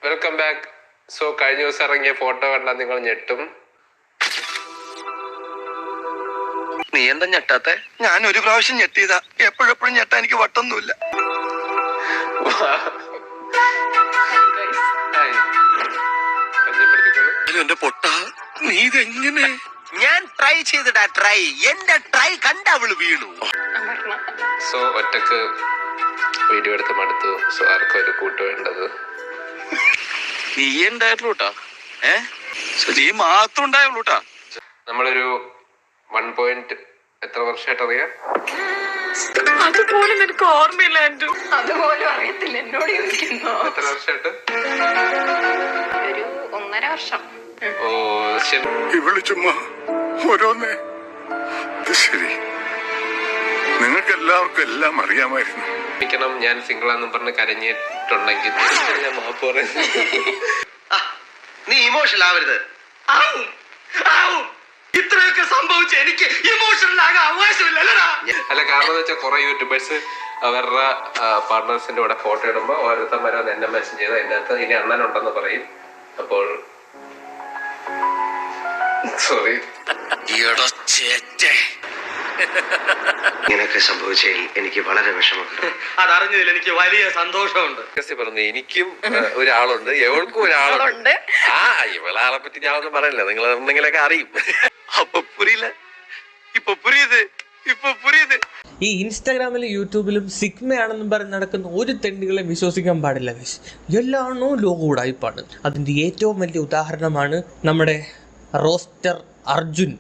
Welcome back. So കഴിഞ്ഞ ദിവസം ഇറങ്ങിയ ഫോട്ടോ കണ്ടാൽ നിങ്ങൾ ഞെട്ടും. നീ എന്താ ഞെട്ടാത്തെ? ഞാൻ ഒരു പ്രാവശ്യം ഞെട്ടിയതാ, എപ്പോഴെപ്പോഴും ഞെട്ടാ എനിക്ക് വട്ടൊന്നുമില്ല. എന്റെ പൊട്ട, നീ ഇതെങ്ങനെ? ഞാൻ ട്രൈ ചെയ്തിടാ, ട്രൈ. എന്റെ ട്രൈ കണ്ട അവള് വീണു. സോ ഒറ്റക്ക് വീഡിയോ എടുത്ത് മടുത്തു. സോ ആർക്കും ഒരു കൂട്ട് വേണ്ടത്. നീ ഉണ്ടായിട്ടുള്ളൂട്ടാ. നീ മാത്രം ഉണ്ടായുള്ളൂട്ടാ. നമ്മളൊരു 1 എത്ര വർഷമായിട്ട് അറിയാം? അതുപോലും എനിക്ക് ഓർമ്മയില്ല. അതുപോലും അറിയത്തില്ല. എന്നോട് ചോദിക്കുന്നു. എത്ര വർഷമായിട്ട്? ഒരു 1.5 വർഷം. ഓ ശരി. ഇവള് ചുമ്മാ ഓരോന്നേ. ശരി, നിങ്ങൾക്ക് എല്ലാവർക്കും എല്ലാം അറിയാമായിരുന്നു. ക്ഷമിക്കണം, ഞാൻ സിംഗിളാന്നും പറഞ്ഞ് കരഞ്ഞിട്ടുണ്ടെങ്കിൽ ഞാൻ മാപ്പ് പറയുന്നു. നീ ഇമോഷണൽ ആവരുത്. ഇത്രയൊക്കെ സംഭവിച്ച എനിക്ക് ഇമോഷണൽ ആകാൻ അവകാശമില്ലല്ലടാ. അല്ല, കാരണം എന്ന് വെച്ചാൽ കുറെ യൂട്യൂബേഴ്സ് അവരുടെ പാർട്ട്നേഴ്സിന്റെ കൂടെ ഫോട്ടോ ഇടുമ്പോ ഓരോരുത്തന്മാരെ വന്ന് എന്നെ മെസ്സേജ് ചെയ്ത് അതിന്റെ അകത്ത് ഇനി അണ്ണനുണ്ടെന്ന് പറയും. അപ്പോൾ സോറി. ഇങ്ങനെയൊക്കെ സംഭവിച്ചതിൽ എനിക്ക് വളരെ വിഷമമുണ്ട്. അതറിഞ്ഞതിൽ എനിക്ക് വലിയ സന്തോഷമുണ്ട്. പറഞ്ഞു എനിക്കും ഒരാളുണ്ട്, എവൾക്കും ഒരാളുണ്ട്. ഇവളാളെ പറ്റി ഞാൻ ഒന്നും പറയില്ല, നിങ്ങൾ എന്തെങ്കിലുമൊക്കെ അറിയും. അപ്പൊ പുരിയില്ല, ഇപ്പൊ പുരിയത്, ഇപ്പൊ പുരിയത്. ഈ ഇൻസ്റ്റാഗ്രാമിലും യൂട്യൂബിലും സിഗ്മയാണെന്നും പറഞ്ഞ് നടക്കുന്ന ഒരു തെണ്ടികളെ വിശ്വസിക്കാൻ പാടില്ല. എല്ലാണോ ലോകം ഉടായ്പാണ്. അതിൻ്റെ ഏറ്റവും വലിയ ഉദാഹരണമാണ് നമ്മുടെ റോസ്റ്റർ അർജുൻ.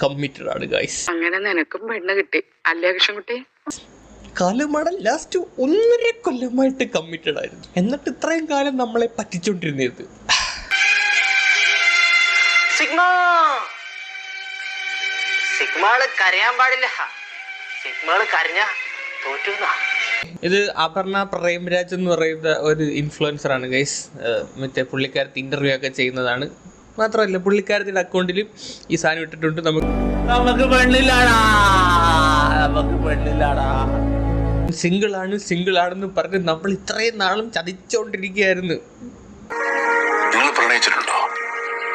കമ്മിറ്റഡ് ആണ് ഗൈസ്. അങ്ങനെ നിനക്കും പെണ്ണ് കിട്ടി അല്ലേ കൃഷ്ണൻകുട്ടി? കാലമട ലാസ്റ്റ് 1.5 കൊല്ലമായിട്ട് കമ്മിറ്റഡ് ആയിരുന്നു. എന്നിട്ട് ഇത്രയും കാലം നമ്മളെ പറ്റിച്ചോണ്ടിരുന്നത്. സിഗ്മകള് കരയാൻ പാടില്ല. സിഗ്മകള് കരഞ്ഞ തോറ്റു. ഇത് അപർണ പ്രേംരാജ് എന്ന് പറയുന്ന ഒരു ഇൻഫ്ലുവൻസർ ആണ് ഗൈസ്. മറ്റേ പുള്ളിക്കാരത്തി ഇന്റർവ്യൂ ഒക്കെ ചെയ്യുന്നതാണ്. മാത്രമല്ല പുള്ളിക്കാരത്തിന്റെ അക്കൗണ്ടിലും ഈ സാധനം ഇട്ടിട്ടുണ്ട്. നമുക്ക് പെണ്ണില്ലാടാ, സിംഗിൾ ആണെന്ന് പറഞ്ഞ് നമ്മൾ ഇത്രയും നാളും ചതിച്ചോണ്ടിരിക്കുകയായിരുന്നു. നിങ്ങൾ പ്രണയിച്ചിട്ടുണ്ടോ?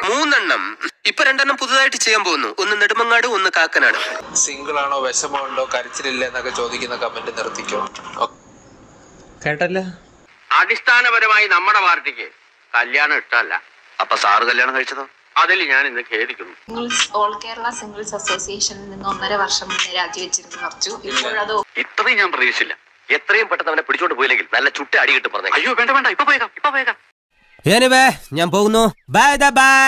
3 ഇപ്പൊ 2 പുതുതായിട്ട് ചെയ്യാൻ പോകുന്നു. ഒന്ന് നെടുമങ്ങാട്, ഒന്ന് കാക്കനാട്. സിംഗിൾ ആണോ, വിഷമമുണ്ടോ, കരച്ചിലില്ല എന്നൊക്കെ ചോദിക്കുന്ന കമന്റ് നിർത്തിക്കോ. കേട്ടല്ല, അടിസ്ഥാനപരമായി നമ്മുടെ പാർട്ടിക്ക് കല്യാണം ഇഷ്ടമല്ല. അപ്പൊ സാറ് കല്യാണം കഴിച്ചതോ? അതിൽ ഞാൻ ഇന്ന് ഖേദിക്കുന്നു. ഓൾ കേരള സിംഗിൾസ് അസോസിയേഷനിൽ നിന്ന് 1.5 വർഷം മുന്നേ രാജിവെച്ചിരുന്നു കുറച്ചു. ഇപ്പോഴതോ ഇത്രയും ഞാൻ പ്രതീക്ഷിച്ചില്ല. എത്രയും പെട്ടെന്ന് അവനെ പിടിച്ചോണ്ട് പോയില്ലെങ്കിൽ നല്ല ചുട്ട അടി കിട്ടും പറഞ്ഞു. അയ്യോ വേണ്ട, ഇപ്പൊ പോയേക്കാം. ഞാൻ പോകുന്നു. Bye bye.